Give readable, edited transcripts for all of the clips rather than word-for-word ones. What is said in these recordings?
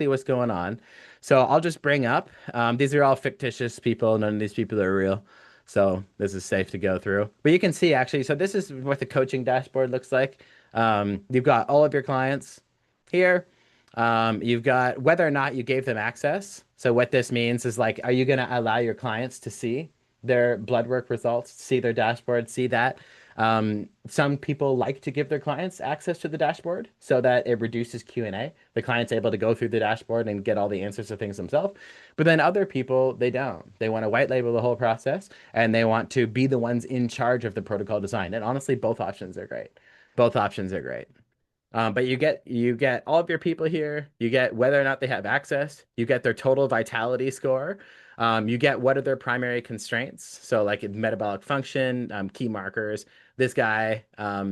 what's going on. So I'll just bring up, these are all fictitious people. None of these people are real. So this is safe to go through. But you can see actually, so this is what the coaching dashboard looks like. You've got all of your clients here. You've got whether or not you gave them access. So what this means is like, are you going to allow your clients to see their blood work results, see their dashboard, see that? Some people like to give their clients access to the dashboard so that it reduces Q&A. The client's able to go through the dashboard and get all the answers to things themselves. But then other people, they don't. They want to white label the whole process and they want to be the ones in charge of the protocol design. And honestly, both options are great. Both options are great. But you get all of your people here. You get whether or not they have access. You get their total vitality score. You get what are their primary constraints. So like metabolic function, key markers. This guy,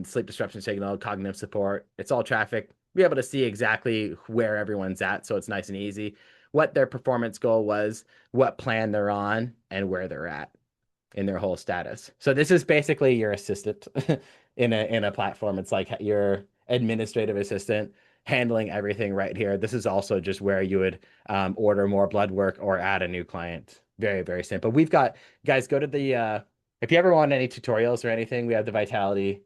sleep disruption signal, cognitive support. It's all traffic. Be able to see exactly where everyone's at, so it's nice and easy. What their performance goal was, what plan they're on, and where they're at in their whole status. So this is basically your assistant in a platform. It's like your administrative assistant handling everything right here. This is also just where you would order more blood work or add a new client. Very, very simple. We've got guys go to the if you ever want any tutorials or anything, we have the Vitality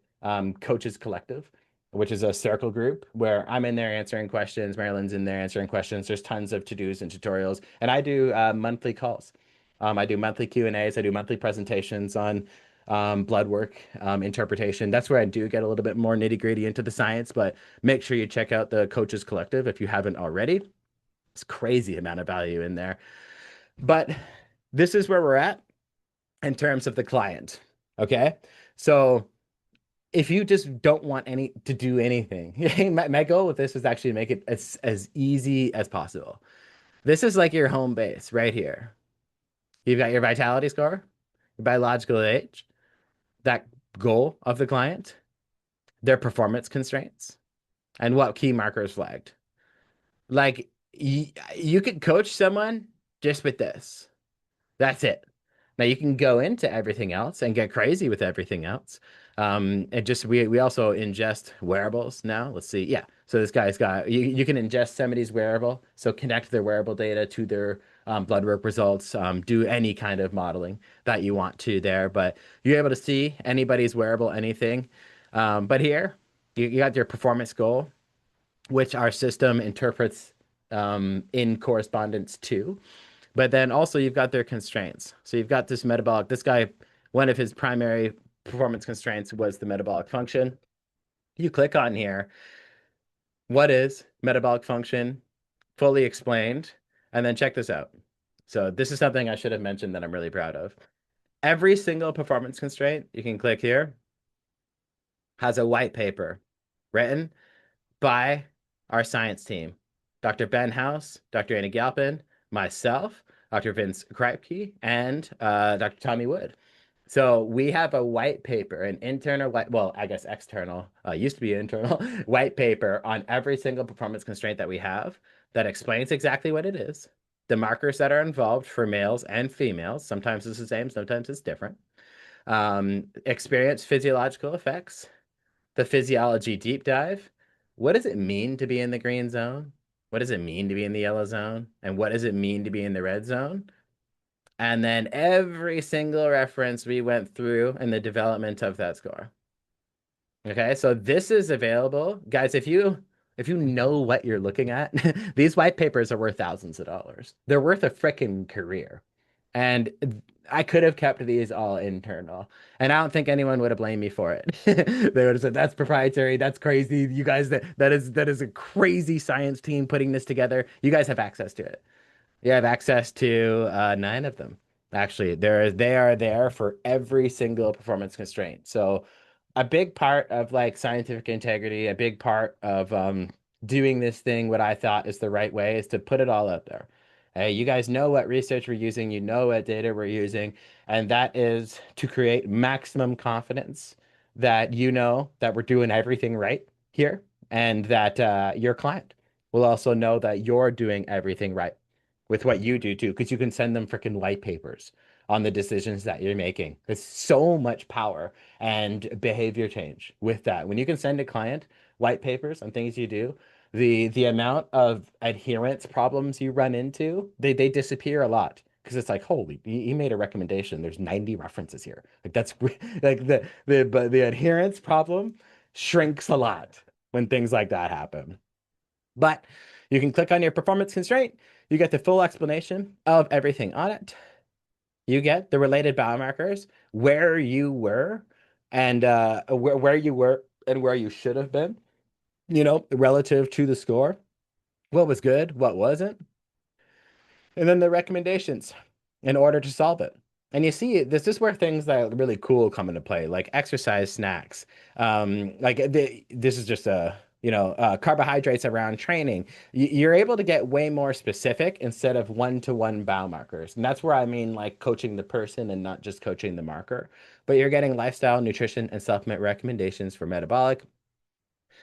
Coaches Collective, which is a circle group where I'm in there answering questions. Marilyn's in there answering questions. There's tons of to-dos and tutorials, and I do monthly calls. I do monthly Q&As. I do monthly presentations on blood work interpretation. That's where I do get a little bit more nitty-gritty into the science, but make sure you check out the Coaches Collective if you haven't already. It's crazy amount of value in there. But this is where we're at in terms of the client. Okay. So if you just don't want any to do anything, my goal with this is actually to make it as easy as possible. This is like your home base right here. You've got your vitality score, your biological age, that goal of the client, their performance constraints, and what key markers flagged. Like you could coach someone just with this. That's it. Now you can go into everything else and get crazy with everything else. And just we also ingest wearables now. Let's see. Yeah. So this guy's got you can ingest somebody's wearable. So connect their wearable data to their blood work results. Do any kind of modeling that you want to there. But you're able to see anybody's wearable, anything. But here you got your performance goal, which our system interprets in correspondence to. But then also you've got their constraints. So you've got this metabolic, this guy, one of his primary performance constraints was the metabolic function. You click on here, what is metabolic function? Fully explained. And then check this out. So this is something I should have mentioned that I'm really proud of. Every single performance constraint, you can click here, has a white paper written by our science team, Dr. Ben House, Dr. Anna Galpin, myself, Dr. Vince Kripke, and Dr. Tommy Wood. So we have a white paper, an internal white, well, I guess external, used to be internal, white paper on every single performance constraint that we have that explains exactly what it is, the markers that are involved for males and females. Sometimes it's the same, sometimes it's different. Experience physiological effects, the physiology deep dive. What does it mean to be in the green zone? What does it mean to be in the yellow zone? And what does it mean to be in the red zone? And then every single reference we went through in the development of that score. Okay, so this is available. Guys, if you know what you're looking at, these white papers are worth thousands of dollars. They're worth a freaking career. And I could have kept these all internal. And I don't think anyone would have blamed me for it. They would have said, that's proprietary, that's crazy. You guys, that is a crazy science team putting this together. You guys have access to it. You have access to nine of them. Actually, they are there for every single performance constraint. So a big part of like scientific integrity, a big part of doing this thing, what I thought is the right way is to put it all out there. Hey, you guys know what research we're using, you know what data we're using, and that is to create maximum confidence that you know that we're doing everything right here, and that your client will also know that you're doing everything right with what you do too, because you can send them freaking white papers on the decisions that you're making. There's so much power and behavior change with that. When you can send a client white papers on things you do, the amount of adherence problems you run into, they disappear a lot because it's like, holy, he made a recommendation. There's 90 references here. Like that's like the adherence problem shrinks a lot when things like that happen. But you can click on your performance constraint. You get the full explanation of everything on it. You get the related biomarkers, where you were, and where you were and where you should have been, relative to the score. What was good, what wasn't, and then the recommendations in order to solve it. And you see, this is where things that are really cool come into play, like exercise snacks. This is just carbohydrates around training. You're able to get way more specific instead of one-to-one biomarkers. And that's where I mean like coaching the person and not just coaching the marker. But you're getting lifestyle, nutrition, and supplement recommendations for metabolic.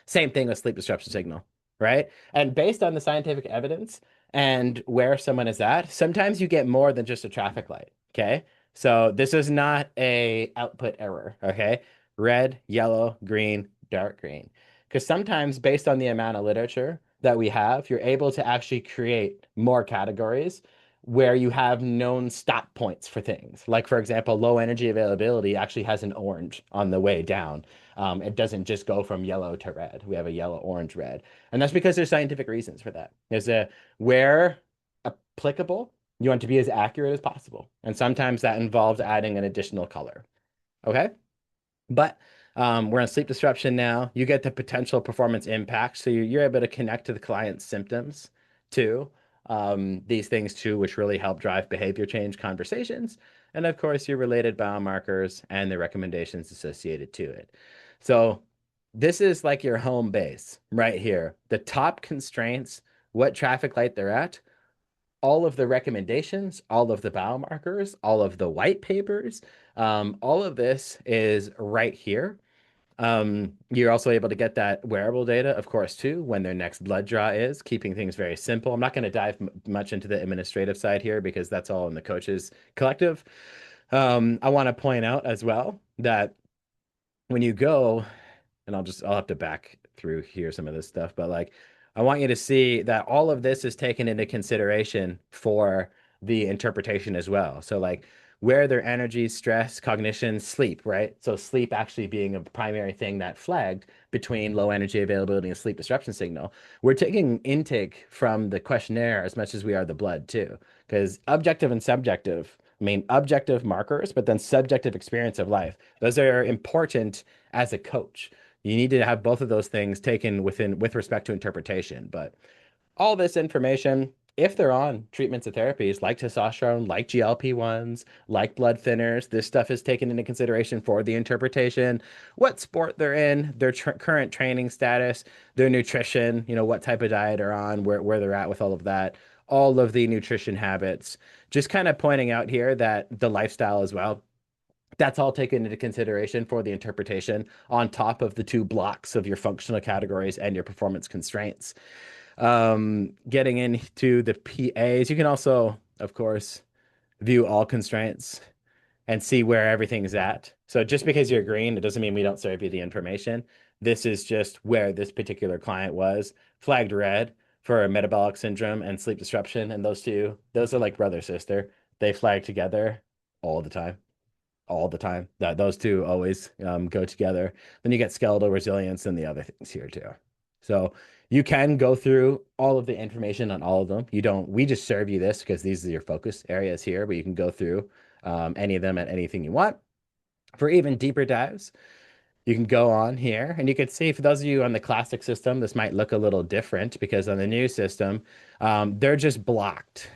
Same thing with sleep disruption signal, right? And based on the scientific evidence and where someone is at, sometimes you get more than just a traffic light, okay? So this is not a output error, okay? Red, yellow, green, dark green. Because sometimes based on the amount of literature that we have, you're able to actually create more categories where you have known stop points for things. Like for example, low energy availability actually has an orange on the way down. It doesn't just go from yellow to red. We have a yellow, orange, red. And that's because there's scientific reasons for that. There's a where applicable, you want to be as accurate as possible. And sometimes that involves adding an additional color. Okay? But we're on sleep disruption now. You get the potential performance impact. So you're able to connect to the client's symptoms too. These things too, which really help drive behavior change conversations. And of course, your related biomarkers and the recommendations associated to it. So this is like your home base right here. The top constraints, what traffic light they're at, all of the recommendations, all of the biomarkers, all of the white papers, all of this is right here. You're also able to get that wearable data, of course, too, when their next blood draw is, keeping things very simple. I'm not going to dive much into the administrative side here because that's all in the coaches collective. I want to point out as well that when you go, and I'll have to back through here some of this stuff, but like I want you to see that all of this is taken into consideration for the interpretation as well. So like where their energy, stress, cognition, sleep, right? So sleep actually being a primary thing that flagged between low energy availability and sleep disruption signal. We're taking intake from the questionnaire as much as we are the blood too, because objective and subjective, I mean, objective markers, but then subjective experience of life. Those are important as a coach. You need to have both of those things taken with respect to interpretation. But all this information, if they're on treatments and therapies like testosterone, like GLP-1s, like blood thinners, this stuff is taken into consideration for the interpretation, what sport they're in, their current training status, their nutrition, what type of diet are on, where they're at with all of that, all of the nutrition habits. Just kind of pointing out here that the lifestyle as well, that's all taken into consideration for the interpretation on top of the two blocks of your functional categories and your performance constraints. Getting into the PAs, you can also, of course, view all constraints and see where everything's at. So just because you're green, it doesn't mean we don't serve you the information. This is just where this particular client was, flagged red for metabolic syndrome and sleep disruption. And those are like brother, sister. They flag together all the time. All the time. That those two always go together. Then you get skeletal resilience and the other things here too. So you can go through all of the information on all of them. We just serve you this because these are your focus areas here, but you can go through any of them at anything you want. For even deeper dives, you can go on here and you can see for those of you on the classic system, this might look a little different because on the new system, they're just blocked.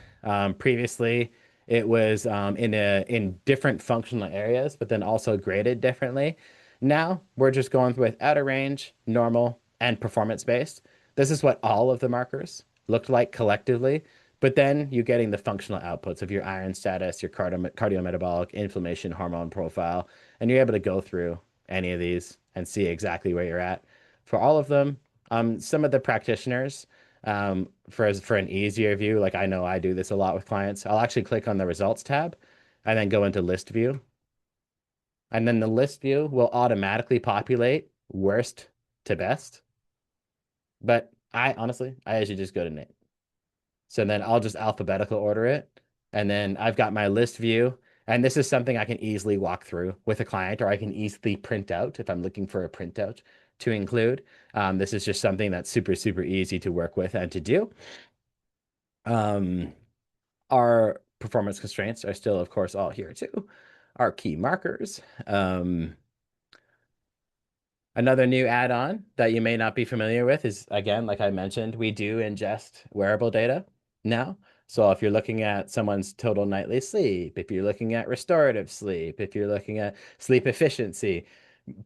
Previously, it was in different functional areas, but then also graded differently. Now we're just going with outer range, normal, and performance based. This is what all of the markers looked like collectively. But then you're getting the functional outputs of your iron status, your cardiometabolic, inflammation, hormone profile, and you're able to go through any of these and see exactly where you're at. For all of them, some of the practitioners, for an easier view, like I know I do this a lot with clients, I'll actually click on the results tab and then go into list view. And then the list view will automatically populate worst to best. But I honestly, I usually just go to name. So then I'll just alphabetical order it. And then I've got my list view. And this is something I can easily walk through with a client, or I can easily print out if I'm looking for a printout to include. This is just something that's super, super easy to work with and to do. Um, our performance constraints are still, of course, all here too. Our key markers. Another new add-on that you may not be familiar with is, again, like I mentioned, we do ingest wearable data now. So if you're looking at someone's total nightly sleep, if you're looking at restorative sleep, if you're looking at sleep efficiency,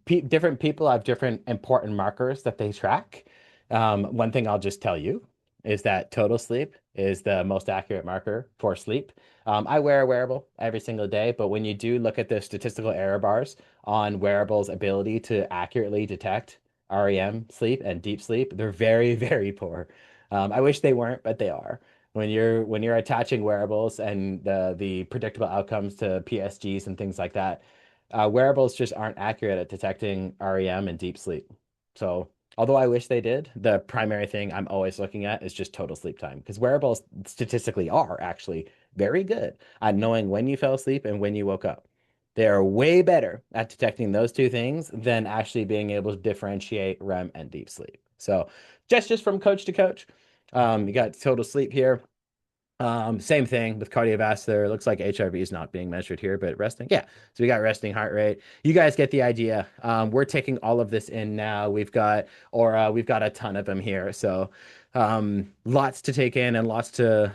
pe different people have different important markers that they track. One thing I'll just tell you is that total sleep is the most accurate marker for sleep. I wear a wearable every single day, but when you do look at the statistical error bars on wearables' ability to accurately detect REM sleep and deep sleep, they're very, very poor. I wish they weren't, but they are. When you're attaching wearables and the predictable outcomes to PSGs and things like that, wearables just aren't accurate at detecting REM and deep sleep. So, although I wish they did, the primary thing I'm always looking at is just total sleep time because wearables statistically are actually very good at knowing when you fell asleep and when you woke up. They are way better at detecting those two things than actually being able to differentiate REM and deep sleep. So, just from coach to coach, you got total sleep here. Same thing with cardiovascular. It looks like HRV is not being measured here, but resting. Yeah. So we got resting heart rate. You guys get the idea. We're taking all of this in now. We've got a ton of them here. So lots to take in and lots to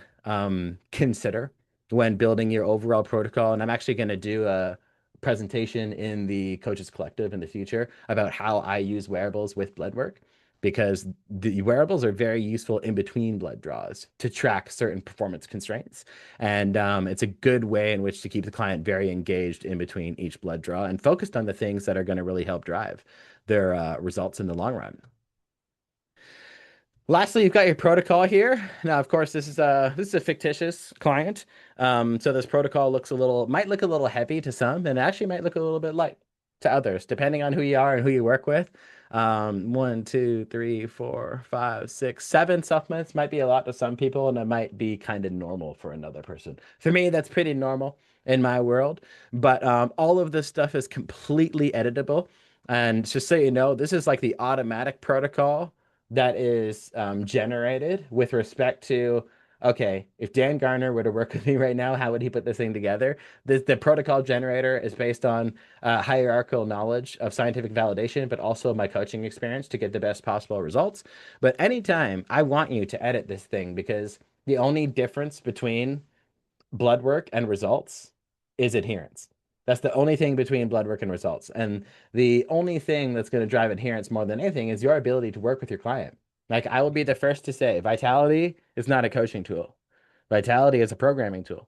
consider when building your overall protocol. And I'm actually going to do a presentation in the Coaches Collective in the future about how I use wearables with blood work because the wearables are very useful in between blood draws to track certain performance constraints. And it's a good way in which to keep the client very engaged in between each blood draw and focused on the things that are going to really help drive their results in the long run. Lastly, you've got your protocol here. Now, of course, this is a fictitious client. So this protocol might look a little heavy to some, and actually might look a little bit light to others, depending on who you are and who you work with. One, two, three, four, five, six, seven supplements might be a lot to some people, and it might be kind of normal for another person. For me, that's pretty normal in my world. But all of this stuff is completely editable. And just so you know, this is like the automatic protocol that is generated with respect to, okay, if Dan Garner were to work with me right now, how would he put this thing together? The protocol generator is based on hierarchical knowledge of scientific validation, but also my coaching experience to get the best possible results. But anytime I want you to edit this thing because the only difference between blood work and results is adherence. That's the only thing between blood work and results. And the only thing that's going to drive adherence more than anything is your ability to work with your client. Like I will be the first to say, Vitality is not a coaching tool. Vitality is a programming tool.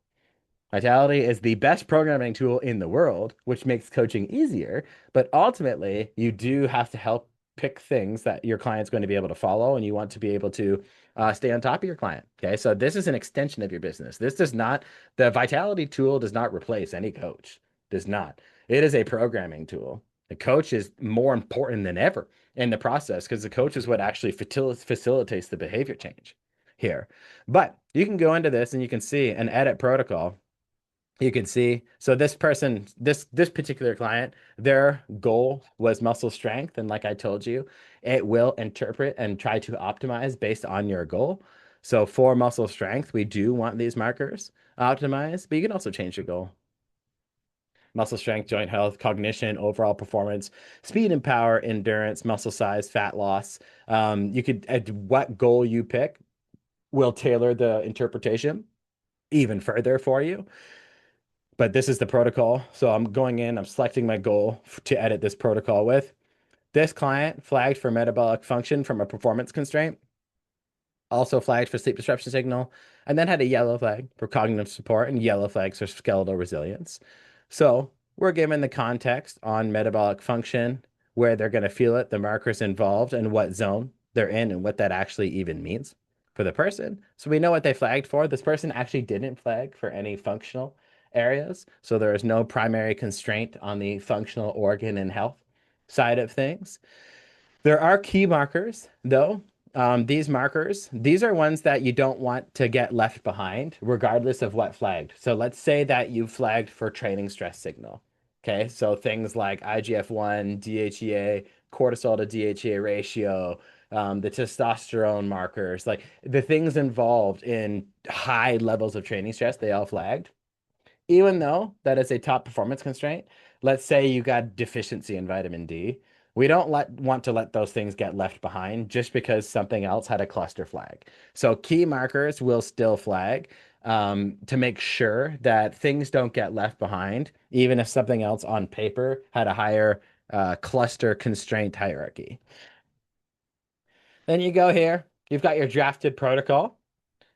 Vitality is the best programming tool in the world, which makes coaching easier. But ultimately, you do have to help pick things that your client's going to be able to follow, and you want to be able to stay on top of your client. Okay. So this is an extension of your business. The Vitality tool does not replace any coach, does not. It is a programming tool. The coach is more important than ever in the process because the coach is what actually facilitates the behavior change here. But you can go into this and you can see an edit protocol. You can see, so this person, this particular client, their goal was muscle strength, and like I told you, it will interpret and try to optimize based on your goal. So for muscle strength, we do want these markers optimized, but you can also change your goal. Muscle strength, joint health, cognition, overall performance, speed and power, endurance, muscle size, fat loss. You could, what goal you pick will tailor the interpretation even further for you. But this is the protocol. So I'm going in, I'm selecting my goal to edit this protocol with. This client flagged for metabolic function from a performance constraint, also flagged for sleep disruption signal, and then had a yellow flag for cognitive support and yellow flags for skeletal resilience. So we're given the context on metabolic function, where they're going to feel it, the markers involved, and what zone they're in, and what that actually even means for the person. So we know what they flagged for. This person actually didn't flag for any functional areas. So there is no primary constraint on the functional organ and health side of things. There are key markers, though, These markers, these are ones that you don't want to get left behind, regardless of what flagged. So let's say that you flagged for training stress signal. Okay, so things like IGF-1, DHEA, cortisol to DHEA ratio, the testosterone markers, like the things involved in high levels of training stress, they all flagged. Even though that is a top performance constraint, let's say you got deficiency in vitamin D, we don't want to let those things get left behind just because something else had a cluster flag. So key markers will still flag to make sure that things don't get left behind, even if something else on paper had a higher cluster constraint hierarchy. Then you go here, you've got your drafted protocol,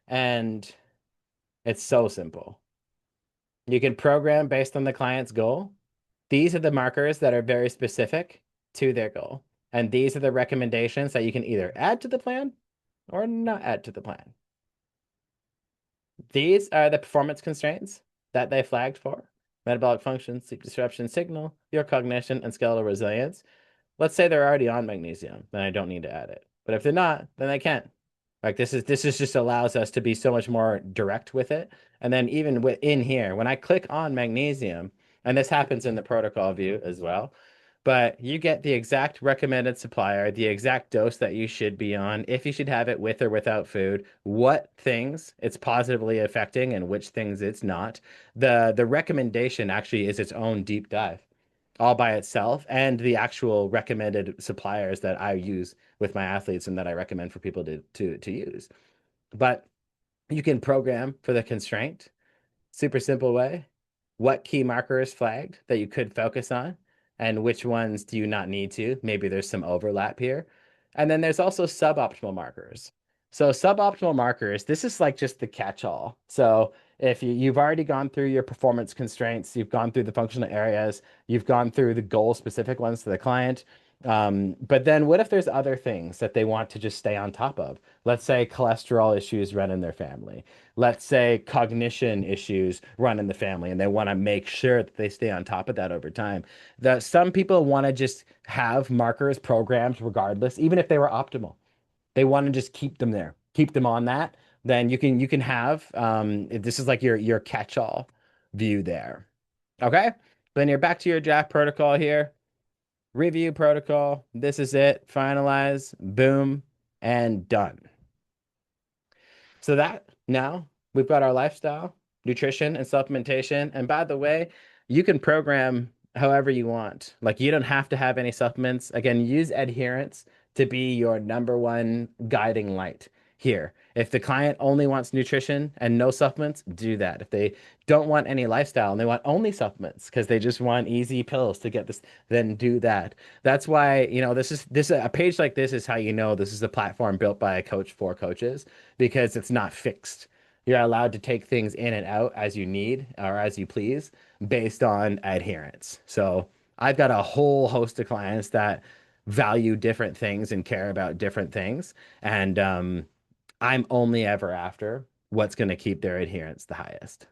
and it's so simple. You can program based on the client's goal. These are the markers that are very specific to their goal. And these are the recommendations that you can either add to the plan or not add to the plan. These are the performance constraints that they flagged for: metabolic function, sleep disruption, signal, your cognition, and skeletal resilience. Let's say they're already on magnesium, then I don't need to add it. But if they're not, then I can't. Like this is just allows us to be so much more direct with it. And then even within here, when I click on magnesium, and this happens in the protocol view as well, but you get the exact recommended supplier, the exact dose that you should be on, if you should have it with or without food, what things it's positively affecting and which things it's not. The recommendation actually is its own deep dive all by itself, and the actual recommended suppliers that I use with my athletes and that I recommend for people to use. But you can program for the constraint, super simple way. What key marker is flagged that you could focus on, and which ones do you not need to? Maybe there's some overlap here. And then there's also suboptimal markers. So suboptimal markers, this is like just the catch-all. So if you've already gone through your performance constraints, you've gone through the functional areas, you've gone through the goal-specific ones to the client. But then what if there's other things that they want to just stay on top of? Let's say cholesterol issues run in their family. Let's say cognition issues run in the family, and they want to make sure that they stay on top of that over time. Some people want to just have markers programmed regardless, even if they were optimal. They want to just keep them there, keep them on that. Then you can have this is like your catch-all view there. Okay? Then you're back to your draft protocol here. Review protocol. This is it. Finalize. Boom. And done. So that now we've got our lifestyle, nutrition, and supplementation. And by the way, you can program however you want. Like you don't have to have any supplements. Again, use adherence to be your number one guiding light here. If the client only wants nutrition and no supplements, do that. If they don't want any lifestyle and they want only supplements because they just want easy pills to get this, then do that. That's why, this a page like this is how you know this is a platform built by a coach for coaches because it's not fixed. You're allowed to take things in and out as you need or as you please based on adherence. So I've got a whole host of clients that value different things and care about different things. And I'm only ever after what's going to keep their adherence the highest.